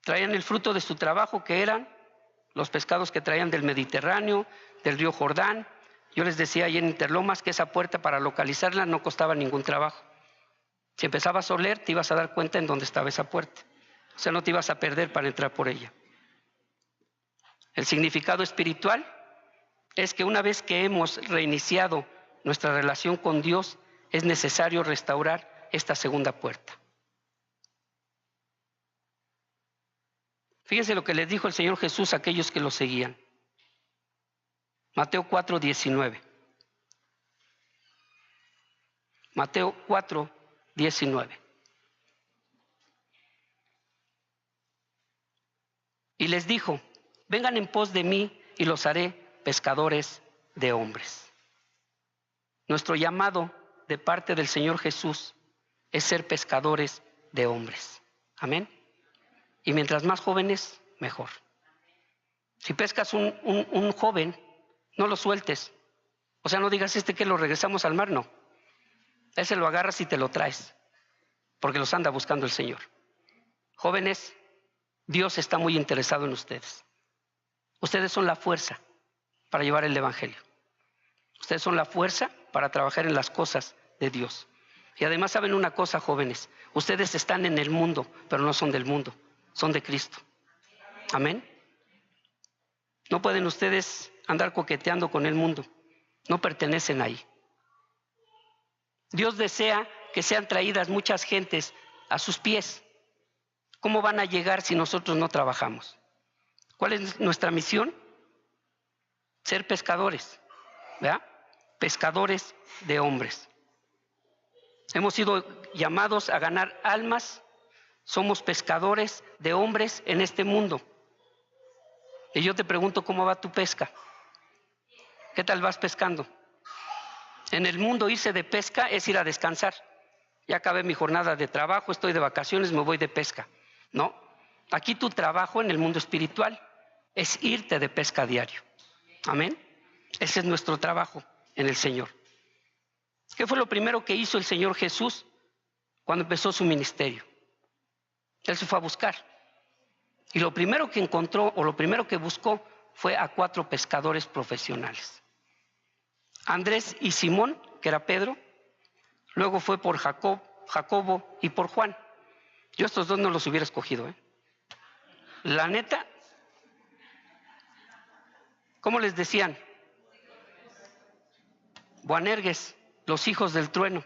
Traían el fruto de su trabajo, que eran los pescados que traían del Mediterráneo, del río Jordán. Yo les decía ahí en Interlomas que esa puerta, para localizarla, no costaba ningún trabajo. Si empezabas a oler, te ibas a dar cuenta en dónde estaba esa puerta. O sea, no te ibas a perder para entrar por ella. El significado espiritual es que una vez que hemos reiniciado nuestra relación con Dios, es necesario restaurar esta segunda puerta. Fíjense lo que les dijo el Señor Jesús a aquellos que lo seguían. Mateo 4:19. Mateo 4:19. Y les dijo: vengan en pos de mí y los haré pescadores de hombres. Nuestro llamado de parte del Señor Jesús es ser pescadores de hombres. Amén. Y mientras más jóvenes, mejor. Si pescas un joven, no lo sueltes. O sea, no digas que lo regresamos al mar, no. Ese lo agarras y te lo traes, porque los anda buscando el Señor. Jóvenes, Dios está muy interesado en ustedes. Ustedes son la fuerza para llevar el evangelio. Ustedes son la fuerza para trabajar en las cosas de Dios. Y además saben una cosa, jóvenes, ustedes están en el mundo, pero no son del mundo, son de Cristo. Amén. No pueden ustedes andar coqueteando con el mundo, no pertenecen ahí. Dios desea que sean traídas muchas gentes a sus pies. ¿Cómo van a llegar si nosotros no trabajamos? ¿Cuál es nuestra misión? Ser pescadores, ¿verdad? Pescadores de hombres. Hemos sido llamados a ganar almas, somos pescadores de hombres en este mundo. Y yo te pregunto, ¿cómo va tu pesca? ¿Qué tal vas pescando? En el mundo irse de pesca es ir a descansar. Ya acabé mi jornada de trabajo, estoy de vacaciones, me voy de pesca. No, aquí tu trabajo en el mundo espiritual es irte de pesca diario. Amén. Ese es nuestro trabajo en el Señor. ¿Qué fue lo primero que hizo el Señor Jesús cuando empezó su ministerio? Él se fue a buscar. Y lo primero que encontró o lo primero que buscó fue a 4 pescadores profesionales. Andrés y Simón, que era Pedro, luego fue por Jacobo y por Juan. Yo estos 2 no los hubiera escogido, La neta, ¿cómo les decían? Boanerges, los hijos del trueno.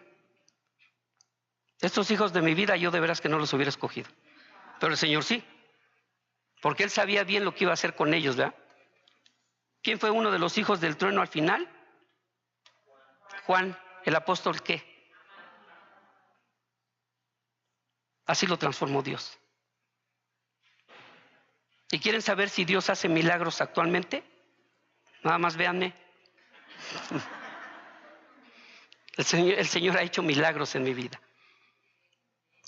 Estos hijos de mi vida yo de veras que no los hubiera escogido. Pero el Señor sí, porque Él sabía bien lo que iba a hacer con ellos, ¿verdad? ¿Quién fue uno de los hijos del trueno al final? Juan, el apóstol, ¿qué? Así lo transformó Dios. ¿Y quieren saber si Dios hace milagros actualmente? Nada más véanme. El Señor ha hecho milagros en mi vida.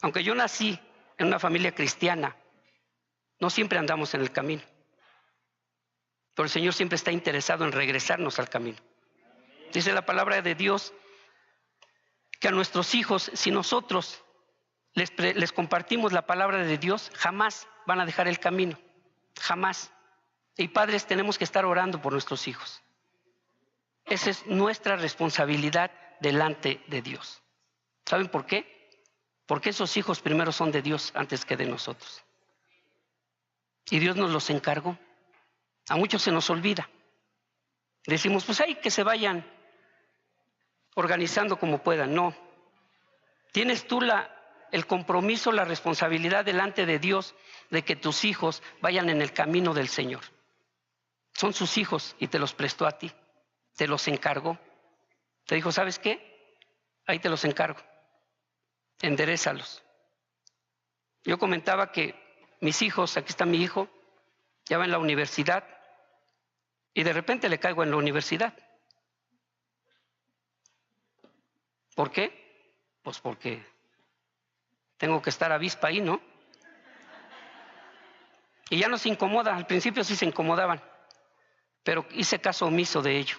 Aunque yo nací en una familia cristiana, no siempre andamos en el camino. Pero el Señor siempre está interesado en regresarnos al camino. Dice la palabra de Dios que a nuestros hijos, si nosotros les compartimos la palabra de Dios, jamás van a dejar el camino. Jamás. Y padres, tenemos que estar orando por nuestros hijos. Esa es nuestra responsabilidad delante de Dios. ¿Saben por qué? Porque esos hijos primero son de Dios antes que de nosotros. Y Dios nos los encargó. A muchos se nos olvida. Decimos, pues hay que se vayan organizando como puedan. No. Tienes tú el compromiso, la responsabilidad delante de Dios de que tus hijos vayan en el camino del Señor. Son sus hijos y te los prestó a ti. Te los encargó. Te dijo, ¿sabes qué? Ahí te los encargo. Enderézalos. Yo comentaba que mis hijos, aquí está mi hijo, ya va en la universidad y de repente le caigo en la universidad. ¿Por qué? Pues porque tengo que estar avispa ahí, ¿no? Y ya no se incomoda, al principio sí se incomodaban, pero hice caso omiso de ello.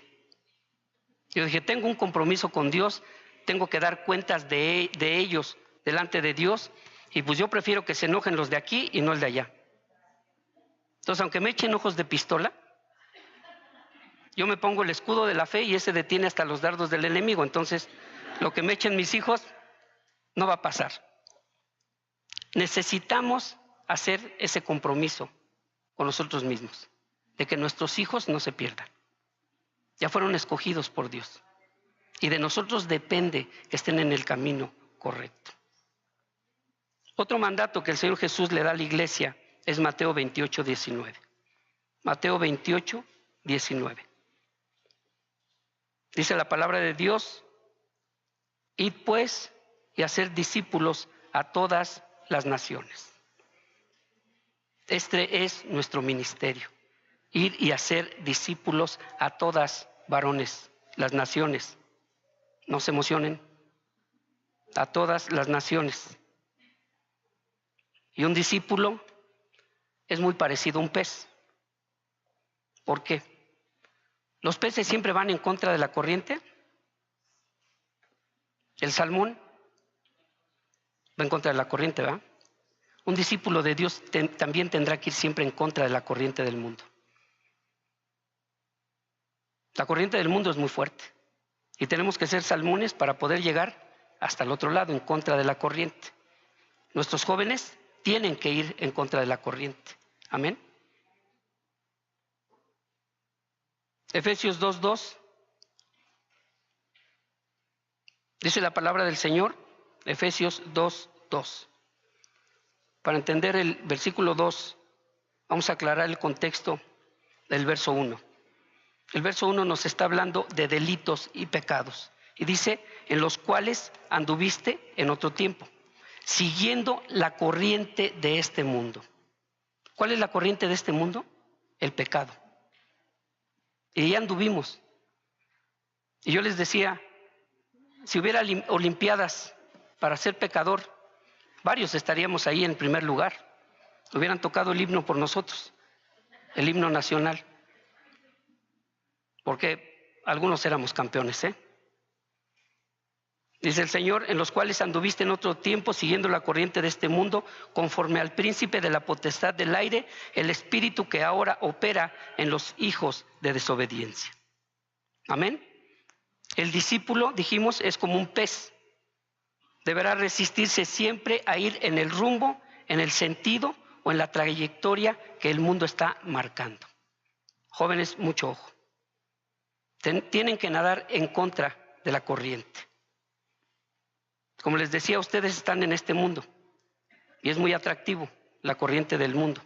Yo dije, tengo un compromiso con Dios, tengo que dar cuentas de ellos delante de Dios, y pues yo prefiero que se enojen los de aquí y no el de allá. Entonces, aunque me echen ojos de pistola, yo me pongo el escudo de la fe y ese detiene hasta los dardos del enemigo. Entonces, lo que me echen mis hijos no va a pasar. Necesitamos hacer ese compromiso con nosotros mismos, de que nuestros hijos no se pierdan. Ya fueron escogidos por Dios. Y de nosotros depende que estén en el camino correcto. Otro mandato que el Señor Jesús le da a la iglesia es Mateo 28, 19. Mateo 28, 19. Dice la palabra de Dios, id pues y hacer discípulos a todas las naciones. Este es nuestro ministerio. Ir y hacer discípulos a todas, varones, las naciones. No se emocionen. A todas las naciones. Y un discípulo es muy parecido a un pez. ¿Por qué? Los peces siempre van en contra de la corriente. El salmón va en contra de la corriente, ¿verdad? Un discípulo de Dios también tendrá que ir siempre en contra de la corriente del mundo. La corriente del mundo es muy fuerte y tenemos que ser salmones para poder llegar hasta el otro lado, en contra de la corriente. Nuestros jóvenes tienen que ir en contra de la corriente. Amén. Efesios 2:2. Dice la palabra del Señor, Efesios 2:2. Para entender el versículo 2, vamos a aclarar el contexto del verso 1. El verso 1 nos está hablando de delitos y pecados. Y dice, en los cuales anduviste en otro tiempo, siguiendo la corriente de este mundo. ¿Cuál es la corriente de este mundo? El pecado. Y ya anduvimos. Y yo les decía, si hubiera olimpiadas para ser pecador, varios estaríamos ahí en primer lugar. Hubieran tocado el himno por nosotros, el himno nacional. Porque algunos éramos campeones, ¿eh? Dice el Señor, en los cuales anduviste en otro tiempo, siguiendo la corriente de este mundo, conforme al príncipe de la potestad del aire, el espíritu que ahora opera en los hijos de desobediencia. Amén. El discípulo, dijimos, es como un pez. Deberá resistirse siempre a ir en el rumbo, en el sentido o en la trayectoria que el mundo está marcando. Jóvenes, mucho ojo. Tienen que nadar en contra de la corriente. Como les decía, ustedes están en este mundo y es muy atractivo la corriente del mundo,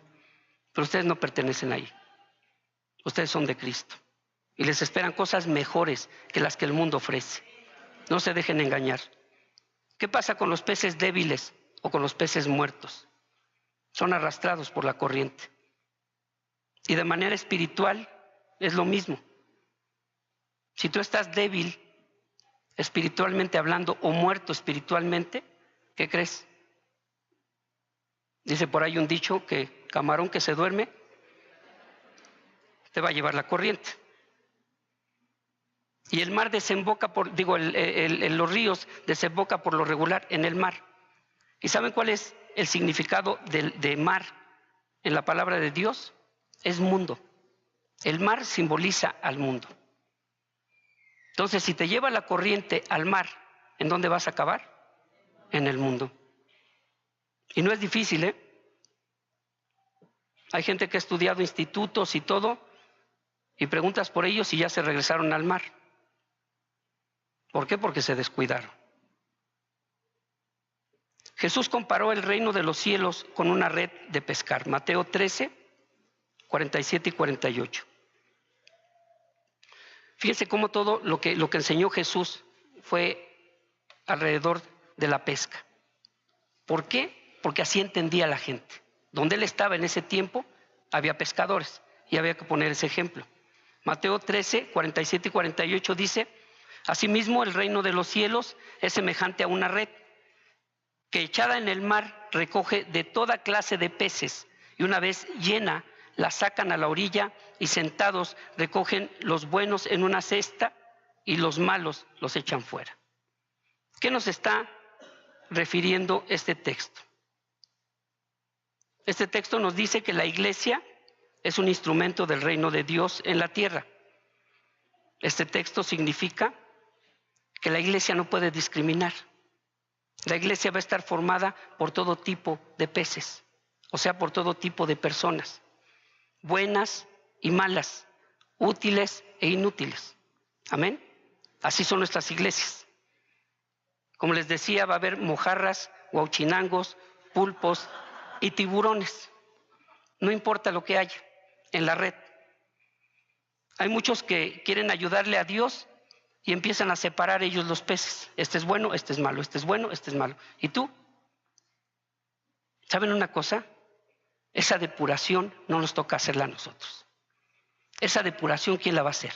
pero ustedes no pertenecen ahí. Ustedes son de Cristo y les esperan cosas mejores que las que el mundo ofrece. No se dejen engañar. ¿Qué pasa con los peces débiles o con los peces muertos? Son arrastrados por la corriente. Y de manera espiritual es lo mismo. Si tú estás débil espiritualmente hablando o muerto espiritualmente, ¿qué crees? Dice por ahí un dicho que camarón que se duerme te va a llevar la corriente. Y el mar desemboca los ríos desemboca por lo regular en el mar. ¿Y saben cuál es el significado de mar en la palabra de Dios? Es mundo. El mar simboliza al mundo. Entonces, si te lleva la corriente al mar, ¿en dónde vas a acabar? En el mundo. Y no es difícil, ¿eh? Hay gente que ha estudiado institutos y todo, y preguntas por ellos y ya se regresaron al mar. ¿Por qué? Porque se descuidaron. Jesús comparó el reino de los cielos con una red de pescar. Mateo 13, 47 y 48. Fíjense cómo todo lo que enseñó Jesús fue alrededor de la pesca. ¿Por qué? Porque así entendía la gente. Donde él estaba en ese tiempo, había pescadores y había que poner ese ejemplo. Mateo 13, 47 y 48 dice, asimismo el reino de los cielos es semejante a una red que echada en el mar recoge de toda clase de peces y una vez llena la sacan a la orilla y sentados recogen los buenos en una cesta y los malos los echan fuera. ¿Qué nos está refiriendo este texto? Este texto nos dice que la iglesia es un instrumento del reino de Dios en la tierra. Este texto significa que la iglesia no puede discriminar. La iglesia va a estar formada por todo tipo de peces, o sea, por todo tipo de personas, buenas y malas, útiles e inútiles. Amén. Así son nuestras iglesias. Como les decía, va a haber mojarras, huauchinangos, pulpos y tiburones. No importa lo que haya en la red. Hay muchos que quieren ayudarle a Dios y empiezan a separar ellos los peces. Este es bueno, este es malo, este es bueno, este es malo. ¿Y tú? ¿Saben una cosa? Esa depuración no nos toca hacerla a nosotros. Esa depuración, ¿quién la va a hacer?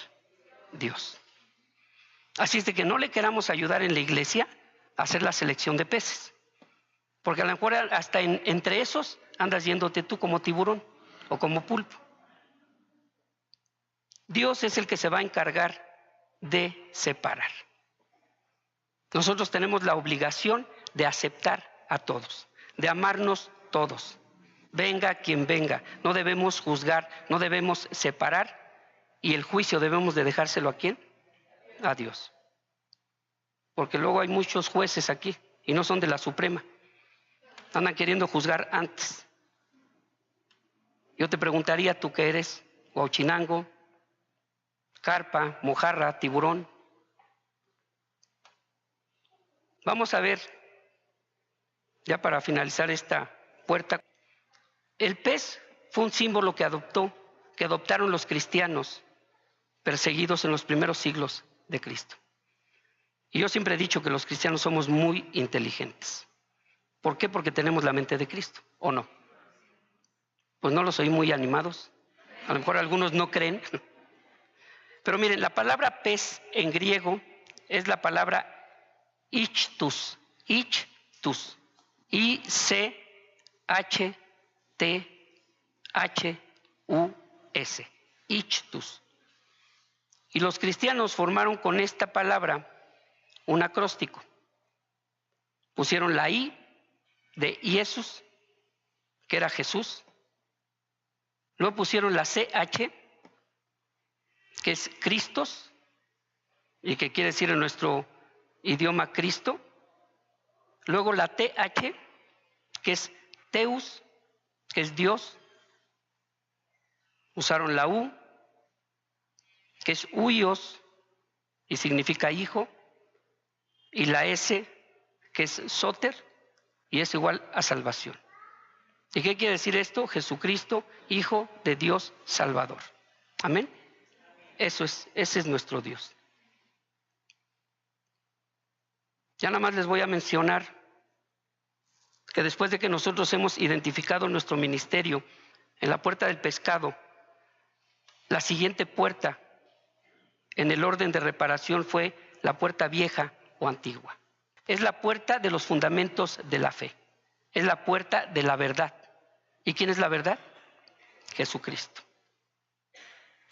Dios. Así es de que no le queramos ayudar en la iglesia a hacer la selección de peces. Porque a lo mejor hasta entre esos andas yéndote tú como tiburón o como pulpo. Dios es el que se va a encargar de separar. Nosotros tenemos la obligación de aceptar a todos, de amarnos todos. Venga quien venga, no debemos juzgar, no debemos separar, y el juicio debemos de dejárselo ¿a quién? A Dios. Porque luego hay muchos jueces aquí y no son de la Suprema. Andan queriendo juzgar antes. Yo te preguntaría, ¿tú qué eres? Huauchinango, carpa, mojarra, tiburón. Vamos a ver, ya para finalizar esta puerta, el pez fue un símbolo que adoptaron los cristianos perseguidos en los primeros siglos de Cristo. Y yo siempre he dicho que los cristianos somos muy inteligentes. ¿Por qué? Porque tenemos la mente de Cristo, ¿o no? Pues no los oí muy animados. A lo mejor algunos no creen. Pero miren, la palabra pez en griego es la palabra ichthus, ichthus, I-C-H-T-H-U-S, ichthus. Y los cristianos formaron con esta palabra un acróstico. Pusieron la I de Jesús, que era Jesús. Luego pusieron la CH, que es Cristos, y que quiere decir en nuestro idioma Cristo. Luego la TH, que es Teus, que es Dios. Usaron la U, que es huios, y significa hijo. Y la S, que es Soter, y es igual a salvación. ¿Y qué quiere decir esto? Jesucristo, Hijo de Dios Salvador. Amén. Ese es nuestro Dios. Ya nada más les voy a mencionar que después de que nosotros hemos identificado nuestro ministerio en la puerta del pescado, la siguiente puerta en el orden de reparación fue la puerta vieja o antigua. Es la puerta de los fundamentos de la fe. Es la puerta de la verdad. ¿Y quién es la verdad? Jesucristo.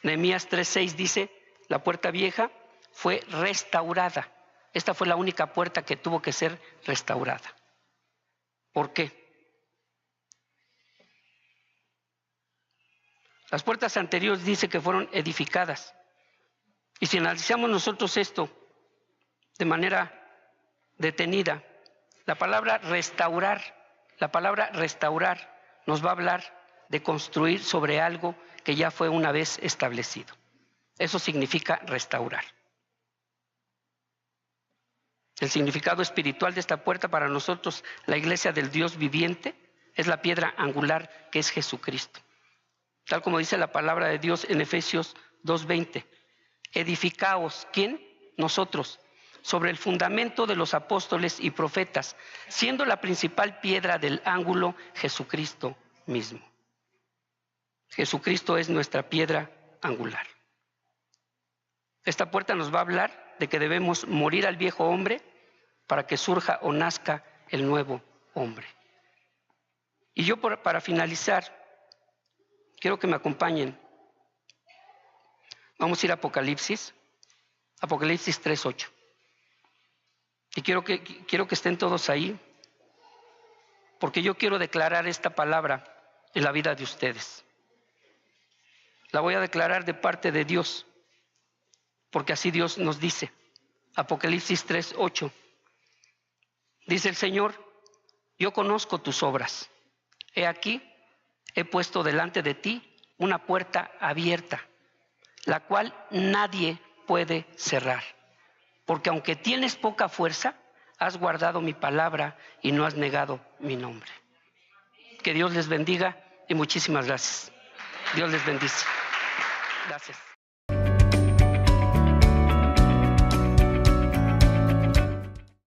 Nehemías 3:6 dice, la puerta vieja fue restaurada. Esta fue la única puerta que tuvo que ser restaurada. ¿Por qué? Las puertas anteriores dice que fueron edificadas. Y si analizamos nosotros esto de manera detenida, la palabra restaurar nos va a hablar de construir sobre algo que ya fue una vez establecido. Eso significa restaurar. El significado espiritual de esta puerta para nosotros, la iglesia del Dios viviente, es la piedra angular que es Jesucristo. Tal como dice la palabra de Dios en Efesios 2:20. Edificaos, ¿quién? Nosotros, sobre el fundamento de los apóstoles y profetas, siendo la principal piedra del ángulo Jesucristo mismo. Jesucristo es nuestra piedra angular. Esta puerta nos va a hablar de que debemos morir al viejo hombre para que surja o nazca el nuevo hombre. Y yo para finalizar, quiero que me acompañen. Vamos a ir a Apocalipsis 3:8. Y quiero que estén todos ahí, porque yo quiero declarar esta palabra en la vida de ustedes. La voy a declarar de parte de Dios, porque así Dios nos dice. Apocalipsis 3:8. Dice el Señor, yo conozco tus obras. He aquí, he puesto delante de ti una puerta abierta, la cual nadie puede cerrar. Porque aunque tienes poca fuerza, has guardado mi palabra y no has negado mi nombre. Que Dios les bendiga y muchísimas gracias. Dios les bendice. Gracias.